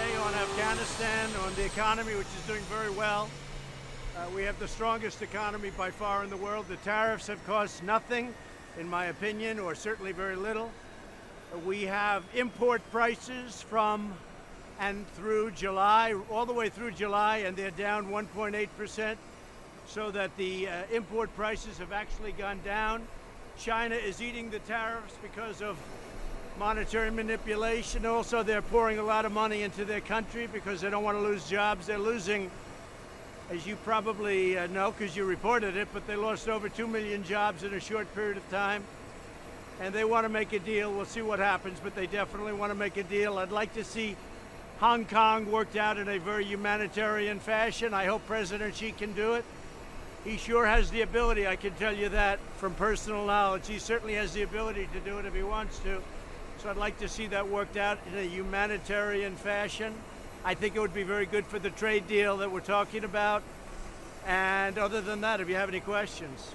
today on Afghanistan, on the economy, which is doing very well. We have the strongest economy by far in the world. The tariffs have cost nothing, in my opinion, or certainly very little. We have import prices from and through July, all the way through July, and they're down 1.8%, so that the import prices have actually gone down. China is eating the tariffs because of monetary manipulation. Also, they're pouring a lot of money into their country because they don't want to lose jobs. They're losing, as you probably know because you reported it, but they lost over 2 million jobs in a short period of time. And they want to make a deal. We'll see what happens, but they definitely want to make a deal. I'd like to see Hong Kong worked out in a very humanitarian fashion. I hope President Xi can do it. He sure has the ability, I can tell you that from personal knowledge. He certainly has the ability to do it if he wants to. So I'd like to see that worked out in a humanitarian fashion. I think it would be very good for the trade deal that we're talking about. And other than that, if you have any questions.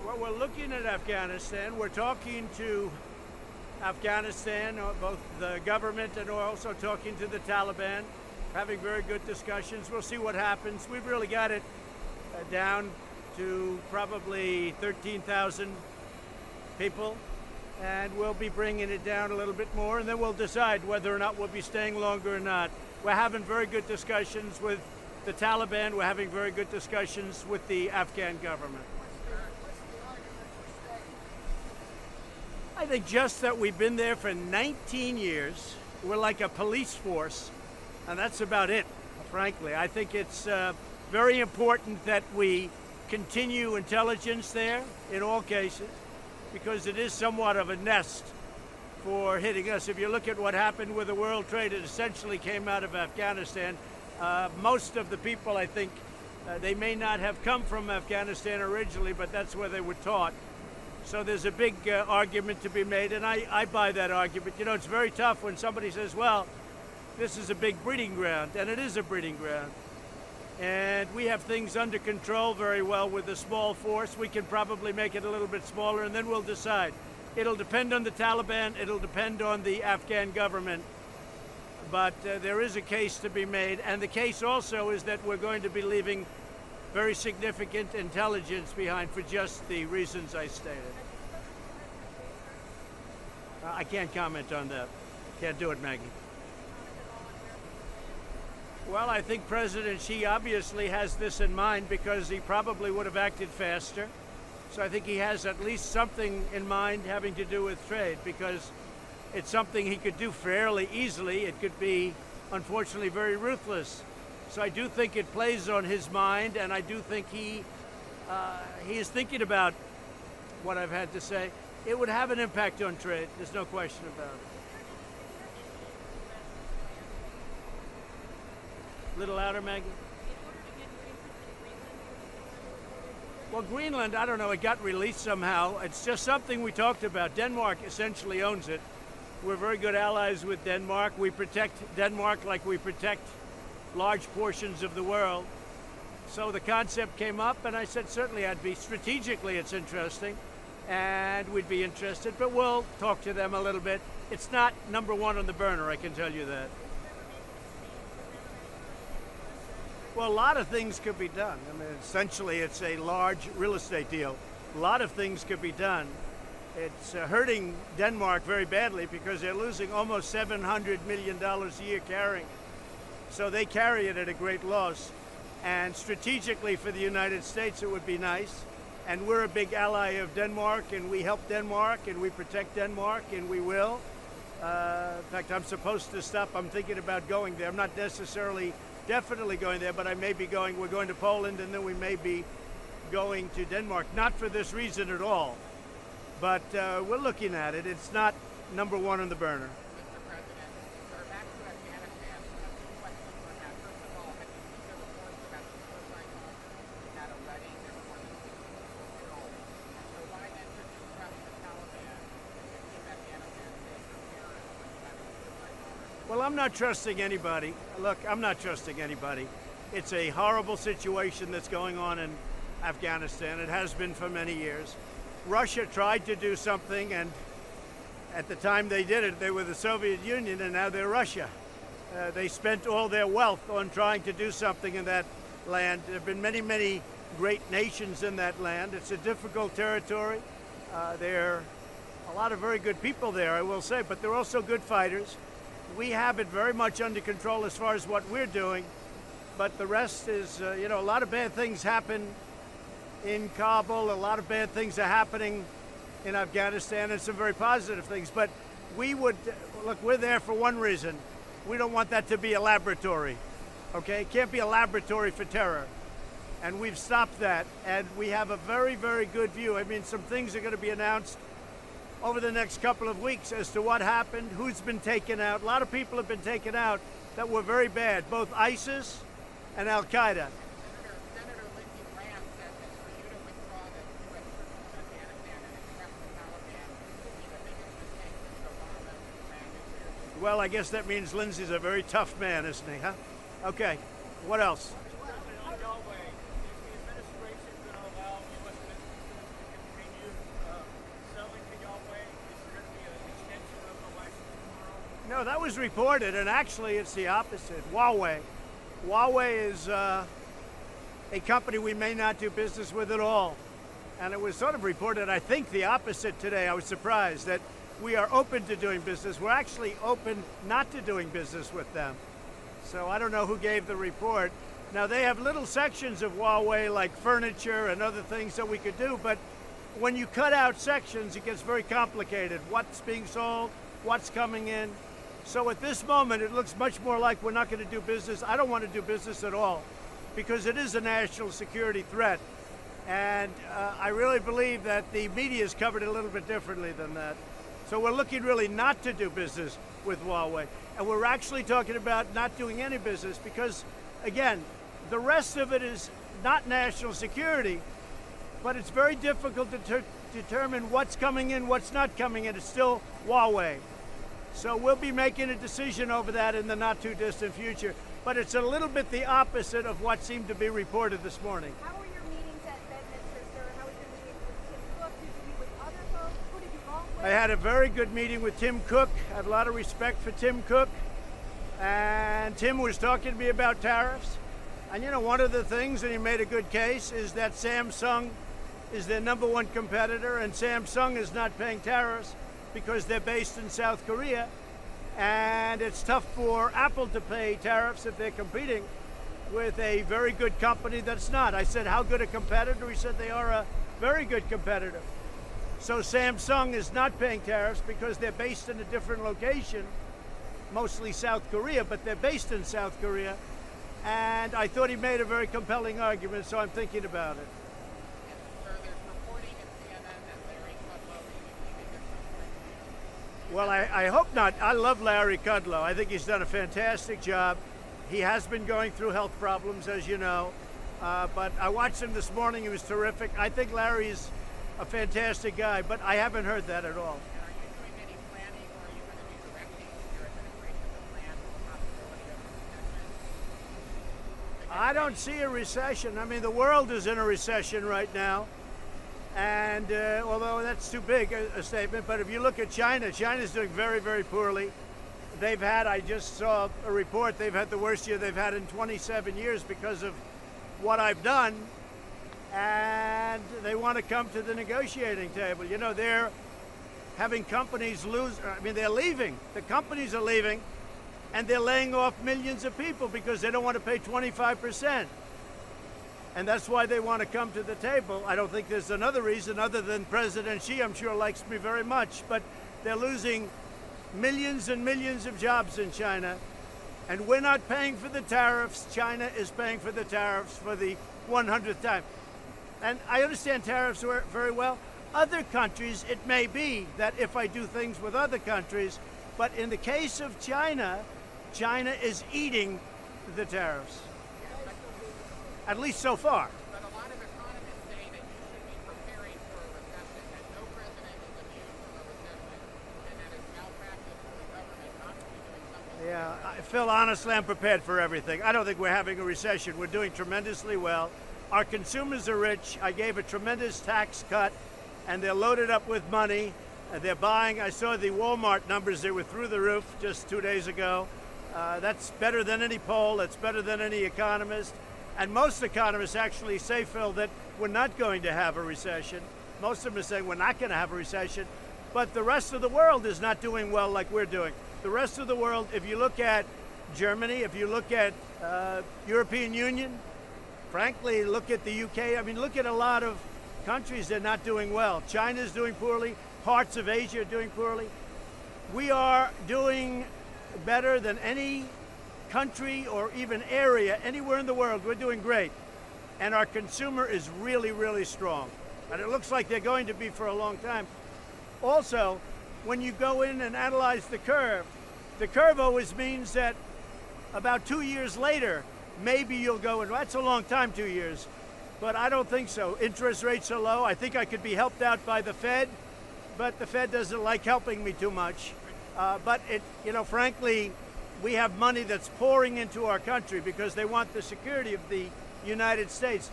Well, we're looking at Afghanistan. We're talking to Afghanistan, both the government and we're also talking to the Taliban, having very good discussions. We'll see what happens. We've really got it down to probably 13,000 people, and we'll be bringing it down a little bit more, and then we'll decide whether or not we'll be staying longer or not. We're having very good discussions with the Taliban. We're having very good discussions with the Afghan government. I think just that we've been there for 19 years. We're like a police force, and that's about it, frankly. I think it's very important that we continue intelligence there in all cases, because it is somewhat of a nest for hitting us. If you look at what happened with the World Trade, it essentially came out of Afghanistan. Most of the people, I think, they may not have come from Afghanistan originally, but that's where they were taught. So there's a big argument to be made, and I buy that argument. You know, it's very tough when somebody says, well, this is a big breeding ground, and it is a breeding ground. And we have things under control very well with a small force. We can probably make it a little bit smaller, and then we'll decide. It'll depend on the Taliban. It'll depend on the Afghan government. But there is a case to be made, and the case also is that we're going to be leaving very significant intelligence behind for just the reasons I stated. I can't comment on that. Can't do it, Maggie. Well, I think President Xi obviously has this in mind because he probably would have acted faster. So I think he has at least something in mind having to do with trade, because it's something he could do fairly easily. It could be, unfortunately, very ruthless. So I do think it plays on his mind, and I do think he is thinking about what I've had to say. It would have an impact on trade. There's no question about it. A little louder, Maggie. Well, Greenland, I don't know, it got released somehow. It's just something we talked about. Denmark essentially owns it. We're very good allies with Denmark. We protect Denmark like we protect large portions of the world. So the concept came up, and I said certainly I'd be, strategically it's interesting, and we'd be interested, but we'll talk to them a little bit. It's not number one on the burner, I can tell you that. Well, a lot of things could be done. I mean, essentially it's a large real estate deal. A lot of things could be done. It's hurting Denmark very badly because they're losing almost $700 million a year carrying. So they carry it at a great loss. And strategically for the United States, it would be nice. And we're a big ally of Denmark, and we help Denmark, and we protect Denmark, and we will. In fact, I'm supposed to stop. I'm thinking about going there. I'm not necessarily definitely going there, but I may be going. We're going to Poland, and then we may be going to Denmark. Not for this reason at all, but we're looking at it. It's not number one on the burner. Well, I'm not trusting anybody. Look, I'm not trusting anybody. It's a horrible situation that's going on in Afghanistan. It has been for many years. Russia tried to do something, and at the time they did it, they were the Soviet Union, and now they're Russia. They spent all their wealth on trying to do something in that land. There have been many, many great nations in that land. It's a difficult territory. There are a lot of very good people there, I will say, but they're also good fighters. We have it very much under control as far as what we're doing, but the rest is, you know, a lot of bad things happen in Kabul, a lot of bad things are happening in Afghanistan, and some very positive things. But we would, look, we're there for one reason. We don't want that to be a laboratory, okay? It can't be a laboratory for terror. And we've stopped that, and we have a very, very good view. I mean, some things are going to be announced over the next couple of weeks as to what happened, who's been taken out. A lot of people have been taken out that were very bad, both ISIS and Al-Qaeda. Senator Lindsey Graham said that for you to withdraw the U.S. troops from Afghanistan and accept the Taliban would be the biggest mistake since Obama ran nuclear. Well, I guess that means Lindsey's a very tough man, isn't he, huh? Okay, what else? No, that was reported, and actually it's the opposite. Huawei. Huawei is a company we may not do business with at all. And it was sort of reported, I think, the opposite today. I was surprised that we are open to doing business. We're actually open not to doing business with them. So I don't know who gave the report. Now, they have little sections of Huawei, like furniture and other things that we could do, but when you cut out sections, it gets very complicated. What's being sold, what's coming in. So at this moment, it looks much more like we're not going to do business. I don't want to do business at all because it is a national security threat. And I really believe that the media has covered it a little bit differently than that. So we're looking really not to do business with Huawei. And we're actually talking about not doing any business because, again, the rest of it is not national security, but it's very difficult to determine what's coming in, what's not coming in. It's still Huawei. So we'll be making a decision over that in the not too distant future. But it's a little bit the opposite of what seemed to be reported this morning. How were your meetings at Bedminster, sir? How was your meeting with Tim Cook? Did you meet with other folks? Who did you talk with? I had a very good meeting with Tim Cook. I have a lot of respect for Tim Cook. And Tim was talking to me about tariffs. And you know, one of the things, and he made a good case, is that Samsung is their #1 competitor, and Samsung is not paying tariffs because they're based in South Korea, and it's tough for Apple to pay tariffs if they're competing with a very good company that's not. I said, how good a competitor? He said they are a very good competitor. So Samsung is not paying tariffs because they're based in a different location, mostly South Korea, but they're based in South Korea. And I thought he made a very compelling argument, so I'm thinking about it. Well, I hope not. I love Larry Kudlow. I think he's done a fantastic job. He has been going through health problems, as you know. But I watched him this morning. He was terrific. I think Larry's a fantastic guy, but I haven't heard that at all. And are you doing any planning, or are you going to be directing your administration to plan for the possibility of a recession? I don't see a recession. I mean, the world is in a recession right now. And although that's too big a statement, but if you look at China, China's doing very, very poorly. They've had, I just saw a report, they've had the worst year they've had in 27 years because of what I've done. And they want to come to the negotiating table. You know, they're having companies lose, I mean, they're leaving. The companies are leaving, and they're laying off millions of people because they don't want to pay 25%. And that's why they want to come to the table. I don't think there's another reason other than President Xi, I'm sure, likes me very much. But they're losing millions and millions of jobs in China. And we're not paying for the tariffs. China is paying for the tariffs for the 100th time. And I understand tariffs very well. Other countries, it may be that if I do things with other countries, but in the case of China, China is eating the tariffs. At least so far. But a lot of economists say that you should be preparing for a recession, that no president is immune from a recession, and that it's malpractice for the government not to be doing something. Yeah, Phil, honestly, I'm prepared for everything. I don't think we're having a recession. We're doing tremendously well. Our consumers are rich. I gave a tremendous tax cut and they're loaded up with money. They're buying. I saw the Walmart numbers. They were through the roof just 2 days ago. That's better than any poll. That's better than any economist. And most economists actually say, Phil, that we're not going to have a recession. Most of them are saying we're not going to have a recession. But the rest of the world is not doing well like we're doing. The rest of the world, if you look at Germany, if you look at European Union, frankly, look at the UK. I mean, look at a lot of countries that are not doing well. China's doing poorly. Parts of Asia are doing poorly. We are doing better than any country or even area anywhere in the world. We're doing great. And our consumer is really, really strong. And it looks like they're going to be for a long time. Also, when you go in and analyze the curve always means that about 2 years later, maybe you'll go, and that's a long time, 2 years. But I don't think so. Interest rates are low. I think I could be helped out by the Fed, but the Fed doesn't like helping me too much. But frankly, we have money that's pouring into our country because they want the security of the United States.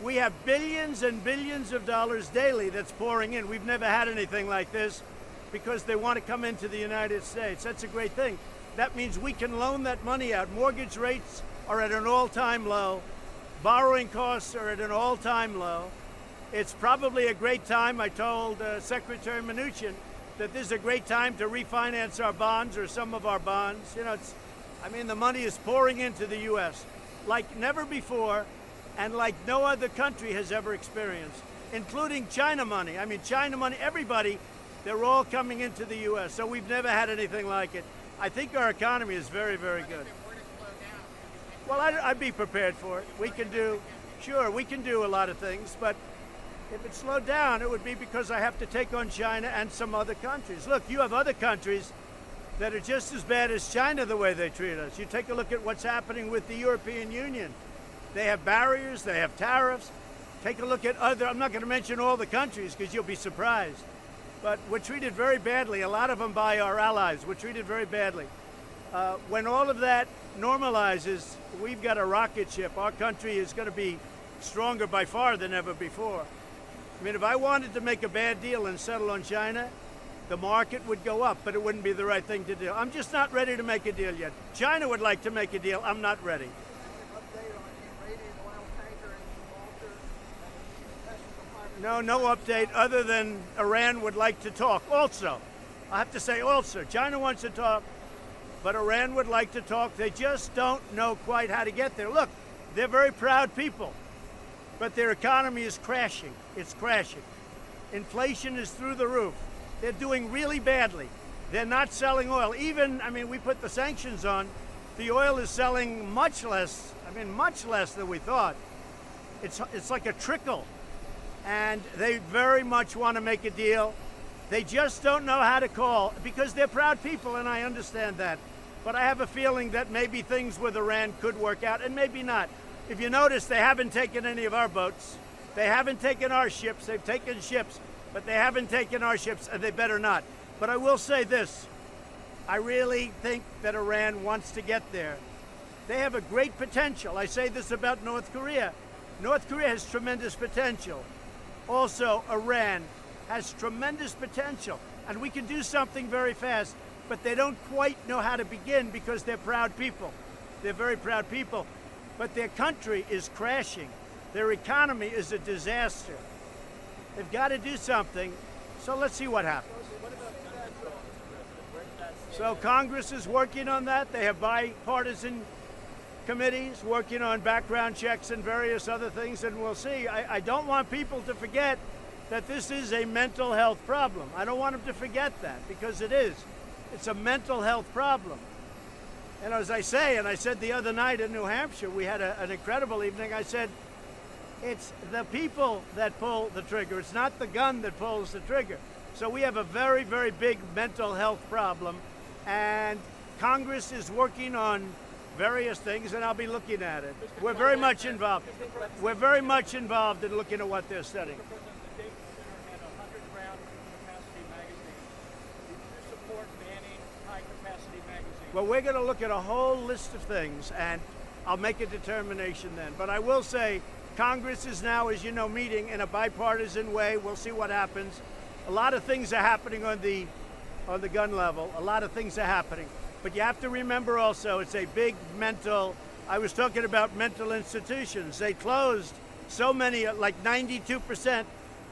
We have billions and billions of dollars daily that's pouring in. We've never had anything like this because they want to come into the United States. That's a great thing. That means we can loan that money out. Mortgage rates are at an all-time low. Borrowing costs are at an all-time low. It's probably a great time. I told Secretary Mnuchin that this is a great time to refinance our bonds or some of our bonds. The money is pouring into the U.S. like never before and like no other country has ever experienced, including China money. China money, everybody, they're all coming into the U.S. So we've never had anything like it. I think our economy is very, very good. Well, I'd be prepared for it. We can do a lot of things, but if it slowed down, it would be because I have to take on China and some other countries. Look, you have other countries that are just as bad as China the way they treat us. You take a look at what's happening with the European Union. They have barriers, they have tariffs. Take a look at I'm not going to mention all the countries because you'll be surprised. But we're treated very badly, a lot of them by our allies. We're treated very badly. When all of that normalizes, we've got a rocket ship. Our country is going to be stronger by far than ever before. If I wanted to make a bad deal and settle on China, the market would go up, but it wouldn't be the right thing to do. I'm just not ready to make a deal yet. China would like to make a deal. I'm not ready. No update other than Iran would like to talk. Also, I have to say also, China wants to talk, but Iran would like to talk. They just don't know quite how to get there. Look, they're very proud people, but their economy is crashing. It's crashing. Inflation is through the roof. They're doing really badly. They're not selling oil. We put the sanctions on. The oil is selling much less, much less than we thought. It's like a trickle. And they very much want to make a deal. They just don't know how to call because they're proud people, and I understand that. But I have a feeling that maybe things with Iran could work out, and maybe not. If you notice, they haven't taken any of our boats. They haven't taken our ships. They've taken ships, but they haven't taken our ships, and they better not. But I will say this. I really think that Iran wants to get there. They have a great potential. I say this about North Korea. North Korea has tremendous potential. Also, Iran has tremendous potential, and we can do something very fast, but they don't quite know how to begin because they're proud people. They're very proud people, but their country is crashing. Their economy is a disaster. They've got to do something, so let's see what happens. So Congress is working on that. They have bipartisan committees working on background checks and various other things, and we'll see. I don't want people to forget that this is a mental health problem. I don't want them to forget that because it is. It's a mental health problem. And as I say, and I said the other night in New Hampshire, we had an incredible evening. I said, it's the people that pull the trigger. It's not the gun that pulls the trigger. So we have a very, very big mental health problem, and Congress is working on various things, and I'll be looking at it. We're very much involved. We're very much involved in looking at what they're studying. Well, we're going to look at a whole list of things, and I'll make a determination then. But I will say Congress is now, as you know, meeting in a bipartisan way. We'll see what happens. A lot of things are happening on the gun level. A lot of things are happening. But you have to remember also, it's a big mental, I was talking about mental institutions. They closed so many, like 92%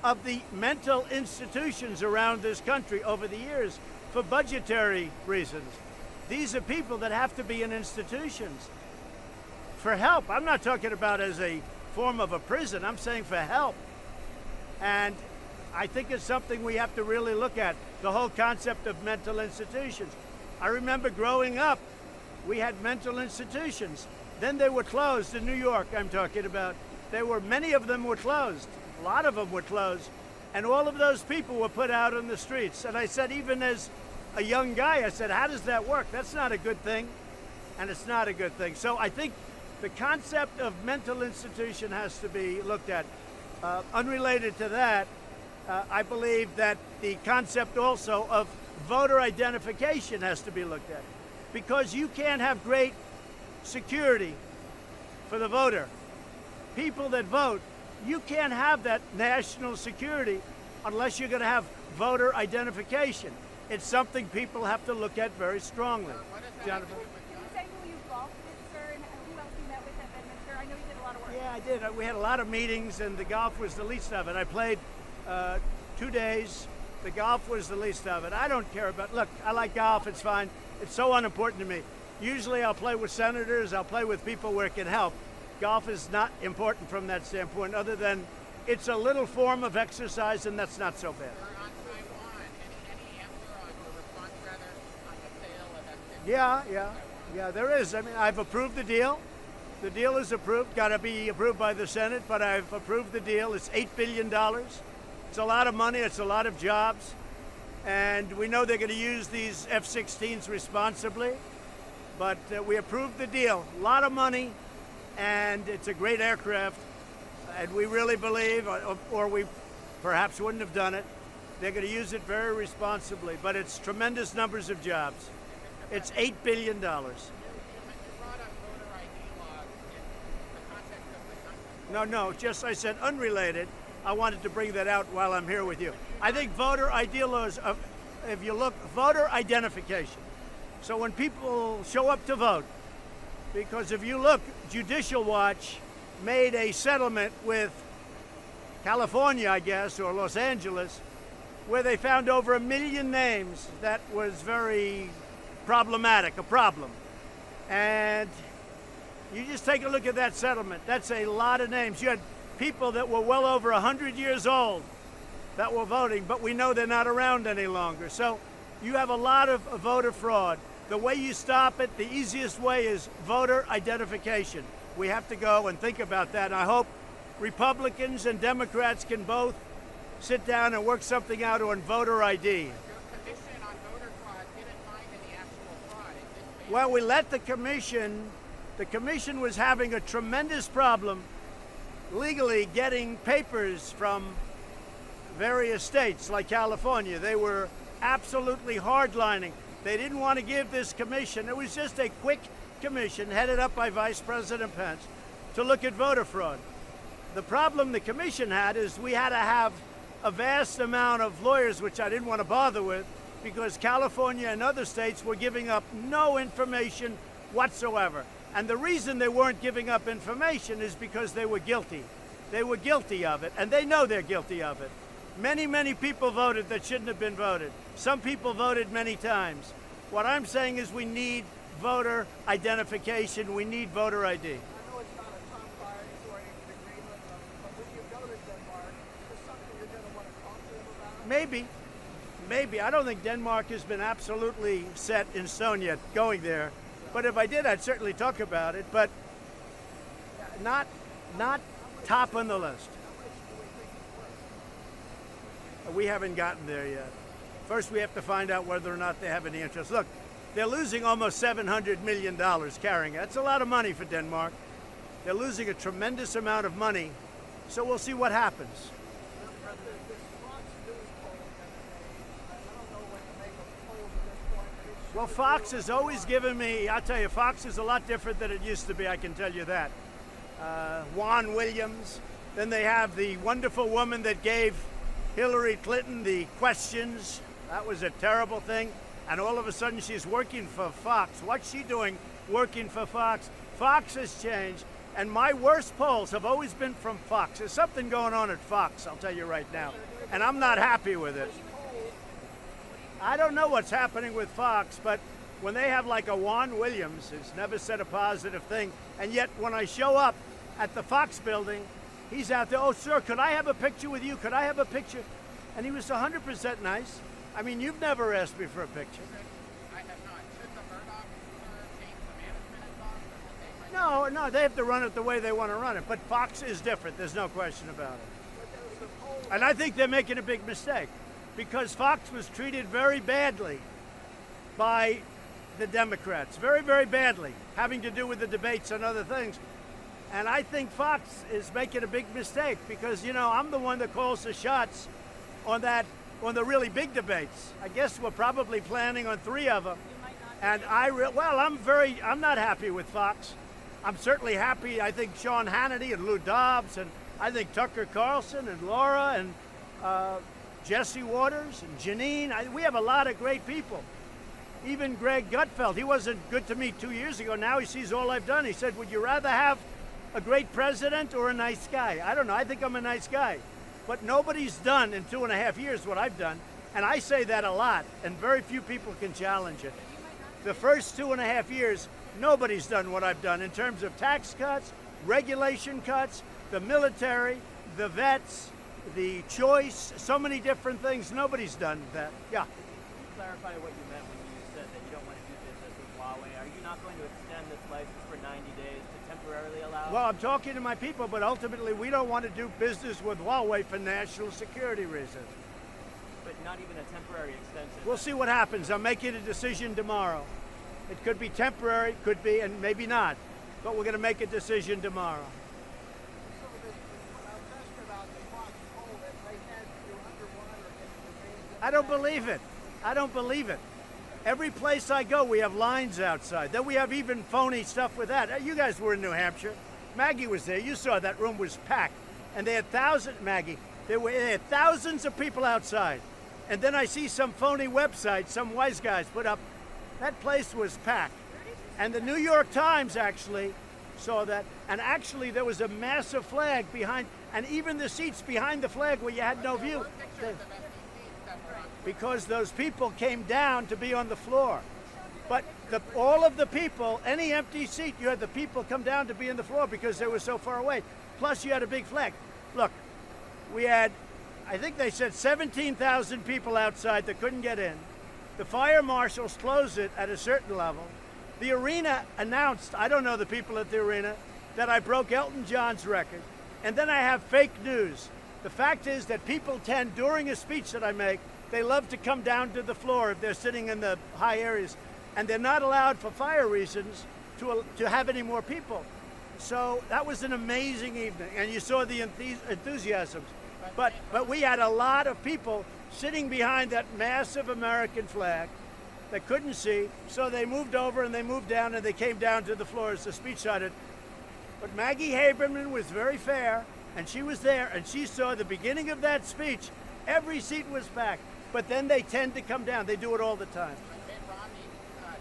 of the mental institutions around this country over the years for budgetary reasons. These are people that have to be in institutions for help. I'm not talking about as a form of a prison. I'm saying for help. And I think it's something we have to really look at, the whole concept of mental institutions. I remember growing up, we had mental institutions. Then they were closed in New York, I'm talking about. Many of them were closed. A lot of them were closed. And all of those people were put out on the streets. And I said, even as a young guy, I said, how does that work? That's not a good thing. And it's not a good thing. So I think the concept of mental institution has to be looked at. Unrelated to that, I believe that the concept also of voter identification has to be looked at. Because you can't have great security for the voter. People that vote, you can't have that national security unless you're going to have voter identification. It's something people have to look at very strongly. Jonathan? Can you say who you golfed with, sir, and who else you met with at Bedminster? I know you did a lot of work. Yeah, I did. We had a lot of meetings, and the golf was the least of it. I played 2 days. The golf was the least of it. I don't care about, look, I like golf, it's fine. It's so unimportant to me. Usually I'll play with senators, I'll play with people where it can help. Golf is not important from that standpoint, other than it's a little form of exercise, and that's not so bad. On Taiwan, any answer on your response, rather, on the sale of F-16? Yeah, there is. I mean, I've approved the deal. The deal is approved, got to be approved by the Senate, but I've approved the deal. It's $8 billion. It's a lot of money, it's a lot of jobs, and we know they're going to use these F-16s responsibly, but we approved the deal. A lot of money, and it's a great aircraft, and we really believe, or we perhaps wouldn't have done it, they're going to use it very responsibly, but it's tremendous numbers of jobs. It's $8 billion. You brought up voter ID laws in the context of the gun. No, just I said unrelated. I wanted to bring that out while I'm here with you. I think voter ID laws, if you look, voter identification. So when people show up to vote, because if you look, Judicial Watch made a settlement with California, I guess, or Los Angeles, where they found over 1 million names. That was very problematic, a problem. And you just take a look at that settlement. That's a lot of names. You had people that were well over 100 years old that were voting, but we know they're not around any longer. So you have a lot of voter fraud. The way you stop it, the easiest way is voter identification. We have to go and think about that. And I hope Republicans and Democrats can both sit down and work something out on voter ID. Your commission on voter fraud didn't find any actual fraud. It just Well, we let the commission was having a tremendous problem legally getting papers from various states like California. They were absolutely hardlining. They didn't want to give this commission. It was just a quick commission headed up by Vice President Pence to look at voter fraud. The problem the commission had is we had to have a vast amount of lawyers, which I didn't want to bother with, because California and other states were giving up no information whatsoever. And the reason they weren't giving up information is because they were guilty. They were guilty of it, and they know they're guilty of it. Many, many people voted that shouldn't have been voted. Some people voted many times. What I'm saying is we need voter identification. We need voter ID. I know it's not a top priority agreement, but when you go to Denmark, is this something you're going to want to talk to them about? Maybe. I don't think Denmark has been absolutely set in stone yet going there. But if I did, I'd certainly talk about it, but not top on the list. We haven't gotten there yet. First, we have to find out whether or not they have any interest. Look, they're losing almost $700 million carrying it. That's a lot of money for Denmark. They're losing a tremendous amount of money, so we'll see what happens. Well, Fox has always given me, I'll tell you, Fox is a lot different than it used to be, I can tell you that. Juan Williams. Then they have the wonderful woman that gave Hillary Clinton the questions. That was a terrible thing. And all of a sudden she's working for Fox. What's she doing working for Fox? Fox has changed. And my worst polls have always been from Fox. There's something going on at Fox, I'll tell you right now. And I'm not happy with it. I don't know what's happening with Fox, but when they have like a Juan Williams who's never said a positive thing, and yet when I show up at the Fox building, he's out there, "Oh, sir, could I have a picture with you? Could I have a picture?" And he was 100% nice. I mean, you've never asked me for a picture. I have not. Should the Murdoch change the management at Fox? Or will they No, they have to run it the way they want to run it. But Fox is different. There's no question about it. And I think they're making a big mistake because Fox was treated very badly by the Democrats. Very, very badly, having to do with the debates and other things. And I think Fox is making a big mistake because, you know, I'm the one that calls the shots on the really big debates. I guess we're probably planning on 3 of them. And I'm not happy with Fox. I'm certainly happy. I think Sean Hannity and Lou Dobbs, and I think Tucker Carlson and Laura and Jesse Waters and Janine. We have a lot of great people. Even Greg Gutfeld, he wasn't good to me 2 years ago. Now he sees all I've done. He said, "Would you rather have a great president or a nice guy?" I don't know. I think I'm a nice guy. But nobody's done in 2.5 years what I've done. And I say that a lot, and very few people can challenge it. The first 2.5 years, nobody's done what I've done in terms of tax cuts, regulation cuts, the military, the vets, the choice, so many different things. Nobody's done that. Yeah. Can you clarify what you meant when you said that you don't want to do business with Huawei? Are you not going to extend this license for 90 days to temporarily allow? Well, I'm talking to my people, but ultimately we don't want to do business with Huawei for national security reasons. But not even a temporary extension? We'll see what happens. I'm making a decision tomorrow. It could be temporary, could be, and maybe not. But we're going to make a decision tomorrow. So I was asking about the Fox poll that they had you underwater in the games. I don't believe it. I don't believe it. Every place I go, we have lines outside. Then we have even phony stuff with that. You guys were in New Hampshire. Maggie was there. You saw that room was packed. And they had they had thousands of people outside. And then I see some phony website, some wise guys put up, that place was packed. And the New York Times actually saw that. And actually there was a massive flag behind, and even the seats behind the flag where you had no view. Because those people came down to be on the floor. But all of the people, any empty seat, you had the people come down to be on the floor because they were so far away. Plus you had a big flag. Look, we had, I think they said 17,000 people outside that couldn't get in. The fire marshals closed it at a certain level. The arena announced, I don't know the people at the arena, that I broke Elton John's record. And then I have fake news. The fact is that people tend, during a speech that I make, they love to come down to the floor if they're sitting in the high areas. And they're not allowed for fire reasons to have any more people. So that was an amazing evening. And you saw the enthusiasm. But we had a lot of people sitting behind that massive American flag that couldn't see. So they moved over and they moved down and they came down to the floor as the speech started. But Maggie Haberman was very fair, and she was there, and she saw the beginning of that speech. Every seat was packed. But then they tend to come down. They do it all the time. Mitt Romney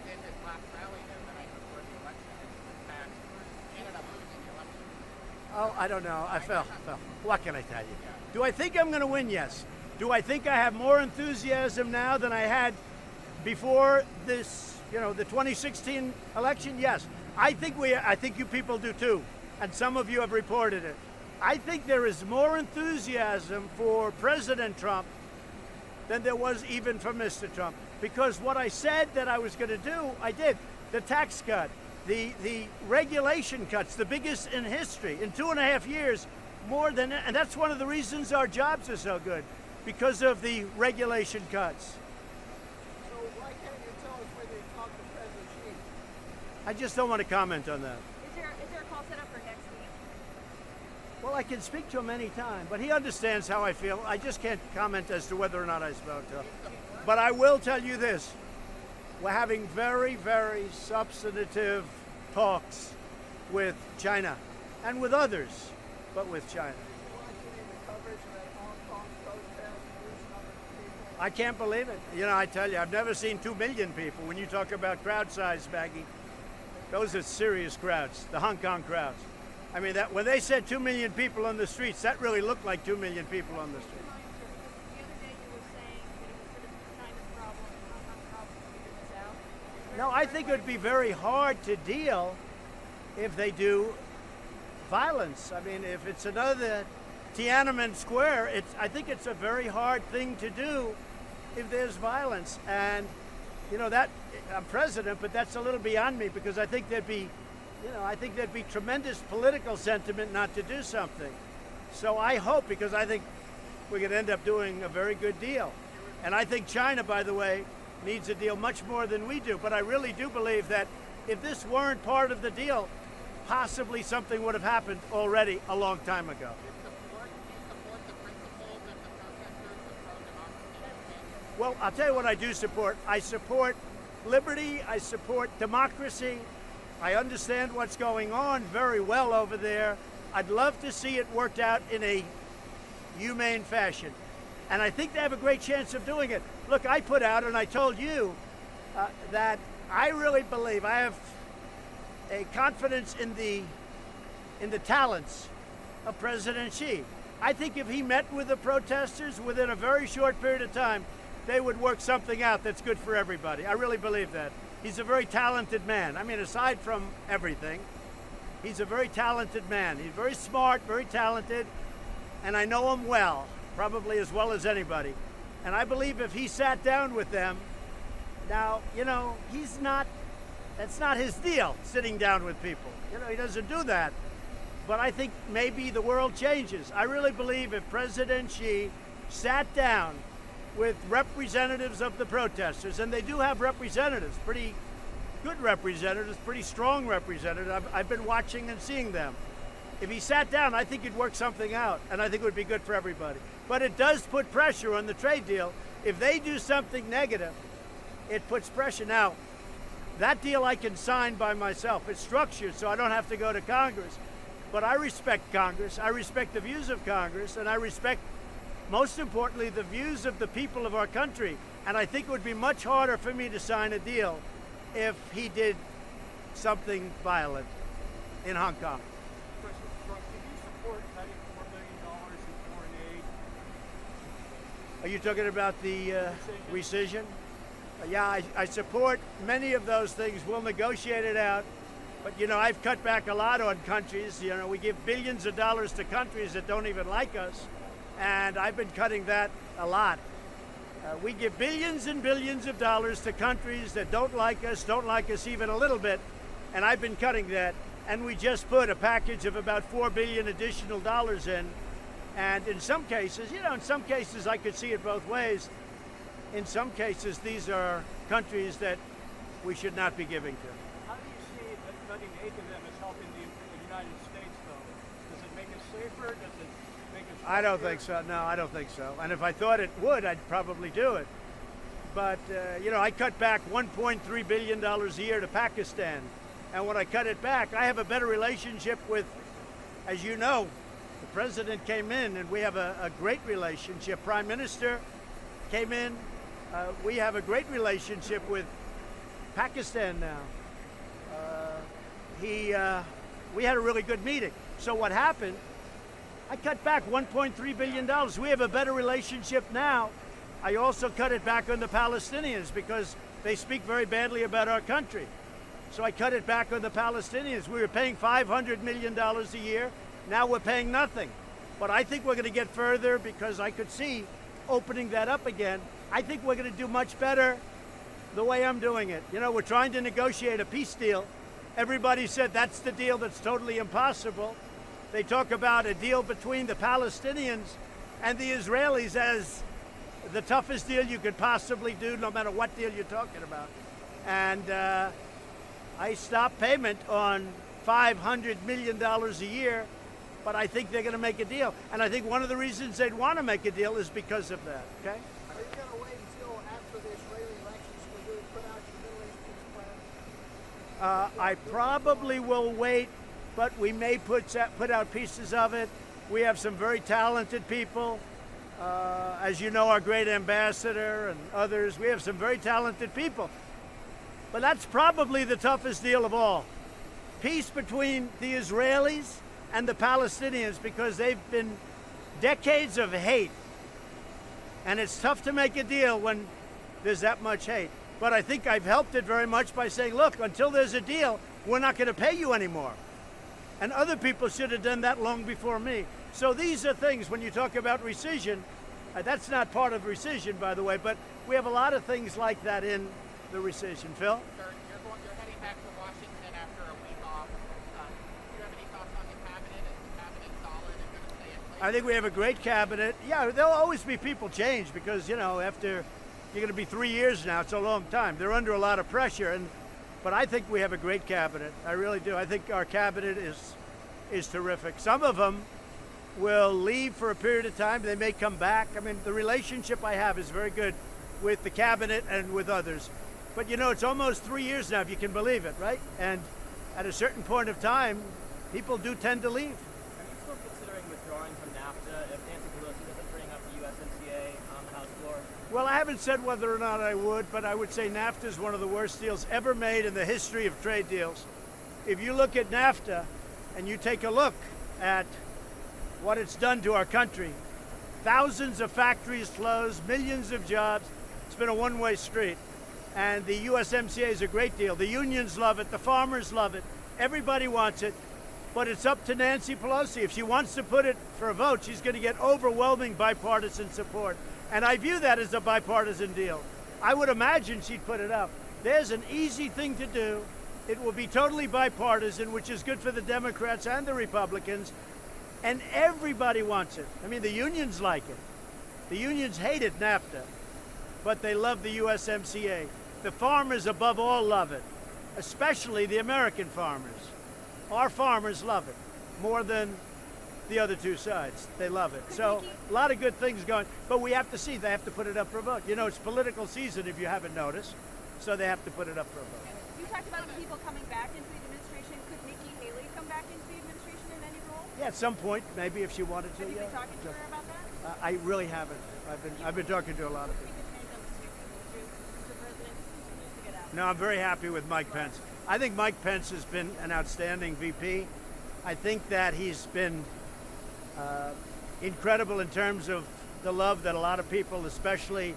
did his last rally the night before the election and ended up losing the election. Oh, I don't know. I fell. What can I tell you? Do I think I'm going to win? Yes. Do I think I have more enthusiasm now than I had before this, the 2016 election? Yes. I think you people do too. And some of you have reported it. I think there is more enthusiasm for President Trump than there was even for Mr. Trump. Because what I said that I was going to do, I did. The tax cut, the regulation cuts, the biggest in history. In 2.5 years, more than, and that's one of the reasons our jobs are so good, because of the regulation cuts. So why can't you tell us whether you talked to President Xi? I just don't want to comment on that. Is there a call set up for next week? Well, I can speak to him anytime, but he understands how I feel. I just can't comment as to whether or not I spoke to him. But I will tell you this. We're having very, very substantive talks with China. and with others, but with China. I can't believe it. You know, I tell you, I've never seen 2 million people. When you talk about crowd size, Maggie, those are serious crowds, the Hong Kong crowds. I mean, that when they said 2 million people on the streets, that really looked like 2 million people on the streets. No, I think it would be very hard to deal if they do violence. I mean, if it's another Tiananmen Square, I think it's a very hard thing to do if there's violence. And, you know, that I'm president, but that's a little beyond me because I think there'd be, I think there'd be tremendous political sentiment not to do something. So I hope, because I think we're going to end up doing a very good deal. And I think China, by the way, needs a deal much more than we do. But I really do believe that if this weren't part of the deal, possibly something would have happened already a long time ago. Well, I'll tell you what I do support. I support liberty. I support democracy. I understand what's going on very well over there. I'd love to see it worked out in a humane fashion. And I think they have a great chance of doing it. Look, I put out, and I told you, that I really believe, I have a confidence in the talents of President Xi. I think if he met with the protesters within a very short period of time, they would work something out that's good for everybody. I really believe that. He's a very talented man. I mean, aside from everything, he's a very talented man. He's very smart, very talented, and I know him well, probably as well as anybody. And I believe if he sat down with them, now, that's not his deal, sitting down with people. He doesn't do that. But I think maybe the world changes. I really believe if President Xi sat down with representatives of the protesters, and they do have representatives, pretty good representatives, pretty strong representatives. I've been watching and seeing them. If he sat down, I think he'd work something out, and I think it would be good for everybody. But it does put pressure on the trade deal. If they do something negative, it puts pressure. Now, that deal I can sign by myself. It's structured so I don't have to go to Congress. But I respect Congress. I respect the views of Congress, and I respect, most importantly, the views of the people of our country. And I think it would be much harder for me to sign a deal if he did something violent in Hong Kong. President Trump, can you support cutting $4 billion in foreign aid? Are you talking about the rescission? Yeah, I support many of those things. We'll negotiate it out. But, I've cut back a lot on countries. We give billions of dollars to countries that don't even like us. And I've been cutting that a lot. We give billions and billions of dollars to countries that don't like us even a little bit. And I've been cutting that. And we just put a package of about $4 billion additional dollars in. And in some cases, I could see it both ways. In some cases, these are countries that we should not be giving to. How do you see that cutting aid to them as helping the United States, though? Does it make us safer? Does it make us I don't think so. No, I don't think so. And if I thought it would, I'd probably do it. But, I cut back $1.3 billion a year to Pakistan. And when I cut it back, I have a better relationship with, as you know, the president came in, and we have a great relationship. Prime Minister came in. We have a great relationship with Pakistan now. We had a really good meeting. So what happened, I cut back $1.3 billion. We have a better relationship now. I also cut it back on the Palestinians because they speak very badly about our country. So I cut it back on the Palestinians. We were paying $500 million a year. Now we're paying nothing. But I think we're going to get further because I could see opening that up again. I think we're going to do much better the way I'm doing it. We're trying to negotiate a peace deal. Everybody said that's the deal that's totally impossible. They talk about a deal between the Palestinians and the Israelis as the toughest deal you could possibly do, no matter what deal you're talking about. And I stopped payment on $500 million a year, but I think they're going to make a deal. And I think one of the reasons they'd want to make a deal is because of that, okay? Are you going to wait until after the Israeli elections to really put out your Middle East peace plan? I probably will wait but we may put out pieces of it. We have some very talented people. As you know, our great ambassador and others, we have some very talented people. But that's probably the toughest deal of all. Peace between the Israelis and the Palestinians, because they've been decades of hate. And it's tough to make a deal when there's that much hate. But I think I've helped it very much by saying, look, until there's a deal, we're not going to pay you anymore. And other people should have done that long before me. So these are things, when you talk about rescission, that's not part of rescission, by the way, but we have a lot of things like that in the rescission. Phil? Sir, you're heading back to Washington after a week off. Do you have any thoughts on the cabinet? Is the cabinet solid and going to stay in place? I think we have a great cabinet. Yeah, there'll always be people change because, you know, after you're going to be 3 years now, it's a long time. They're under a lot of pressure, but I think we have a great cabinet. I really do. I think our cabinet is terrific. Some of them will leave for a period of time. They may come back. I mean, the relationship I have is very good with the cabinet and with others. But you know, it's almost 3 years now, if you can believe it, right? And at a certain point of time, people do tend to leave. Are you still considering withdrawing from NAFTA if Nancy Pelosi doesn't bring up the USMCA on the House floor? Well, I haven't said whether or not I would, but I would say NAFTA is one of the worst deals ever made in the history of trade deals. If you look at NAFTA and you take a look at what it's done to our country, thousands of factories closed, millions of jobs, it's been a one-way street. And the USMCA is a great deal. The unions love it, the farmers love it, everybody wants it, but it's up to Nancy Pelosi. If she wants to put it for a vote, she's going to get overwhelming bipartisan support. And I view that as a bipartisan deal. I would imagine she'd put it up. There's an easy thing to do. It will be totally bipartisan, which is good for the Democrats and the Republicans, and everybody wants it. I mean, the unions like it. The unions hated NAFTA, but they love the USMCA. The farmers above all love it, especially the American farmers. Our farmers love it more than the other two sides. They love it. So a lot of good things going, but we have to see. They have to put it up for a vote. You know, it's political season, if you haven't noticed, so they have to put it up for a vote. You talked about the people coming back into the administration. Could Nikki Haley come back into the administration in any role? Yeah, at some point, maybe if she wanted to. Have you Yeah. been talking to her about that? I really haven't. I've been talking to a lot of people. No, I'm very happy with Mike Pence. I think Mike Pence has been an outstanding VP. I think that he's been incredible in terms of the love that a lot of people, especially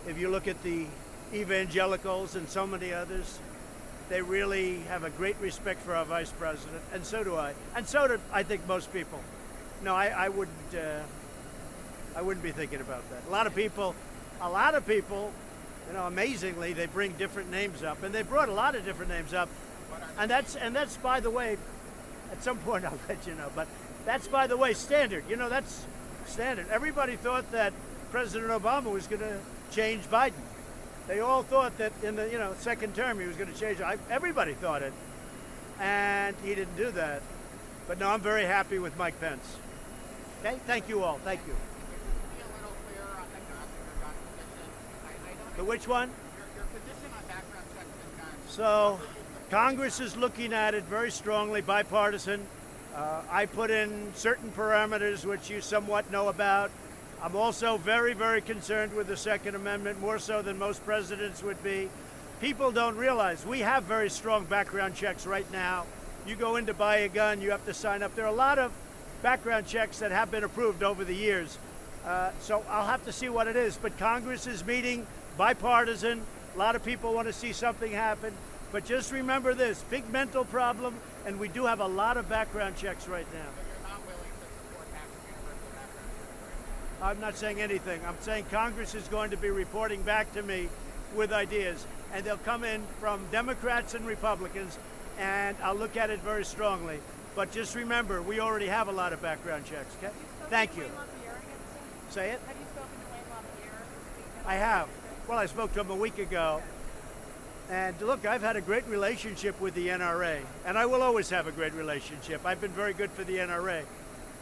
if you look at the evangelicals and so many others, they really have a great respect for our vice president, and so do I. And so do, I think, most people. No, I wouldn't be thinking about that. A lot of people, you know, amazingly, they bring different names up, and they brought a lot of different names up, and that's by the way, at some point I'll let you know, but that's by the way standard. You know, that's standard. Everybody thought that President Obama was going to change Biden. They all thought that in the second term he was going to change. Everybody thought it, and he didn't do that. But no, I'm very happy with Mike Pence. Okay, thank you all. Thank you. Be a little clearer on the gun position. I don't The which one? your position on background checks and guns. So Congress is looking at it very strongly, bipartisan. I put in certain parameters which you somewhat know about. I'm also very, very concerned with the Second Amendment, more so than most presidents would be. People don't realize we have very strong background checks right now. You go in to buy a gun, you have to sign up. There are a lot of background checks that have been approved over the years. So I'll have to see what it is. But Congress is meeting, bipartisan. A lot of people want to see something happen. But just remember this, big mental problem, and we do have a lot of background checks right now. You're not willing to support having universal background checks. I'm not saying anything. I'm saying Congress is going to be reporting back to me with ideas, and they'll come in from Democrats and Republicans, and I'll look at it very strongly. But just remember, we already have a lot of background checks, okay? Thank you. Say it? Have you spoken to Wayne LaPierre? I have. Well, I spoke to him a week ago. And look, I've had a great relationship with the NRA, and I will always have a great relationship. I've been very good for the NRA.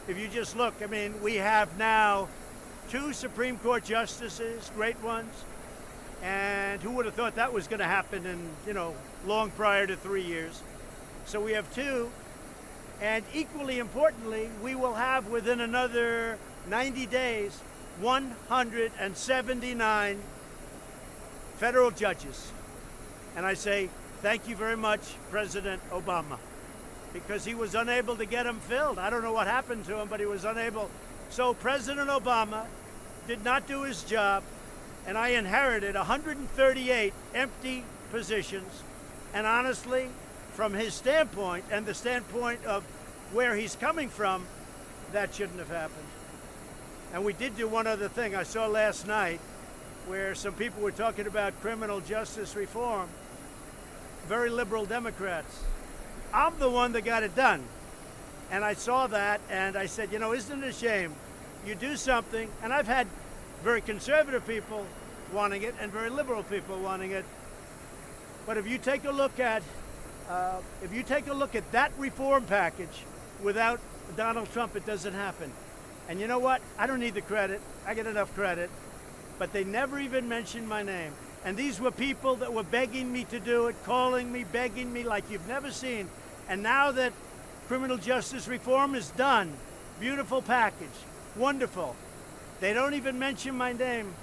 If you just look, I mean, we have now 2 Supreme Court justices, great ones, and who would have thought that was going to happen in, long prior to 3 years. So we have 2. And equally importantly, we will have within another 90 days 179 federal judges. And I say thank you very much, President Obama, because he was unable to get them filled. I don't know what happened to him, but he was unable. So President Obama did not do his job, and I inherited 138 empty positions. And honestly, from his standpoint and the standpoint of where he's coming from, that shouldn't have happened. And we did do one other thing. I saw last night where some people were talking about criminal justice reform, very liberal Democrats. I'm the one that got it done. And I saw that and I said, you know, isn't it a shame? You do something, and I've had very conservative people wanting it and very liberal people wanting it. But if you take a look at that reform package without Donald Trump, it doesn't happen. And you know what? I don't need the credit. I get enough credit. But they never even mentioned my name. And these were people that were begging me to do it, calling me, begging me like you've never seen. And now that criminal justice reform is done, beautiful package, wonderful, they don't even mention my name.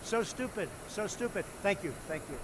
So stupid, so stupid. Thank you, thank you.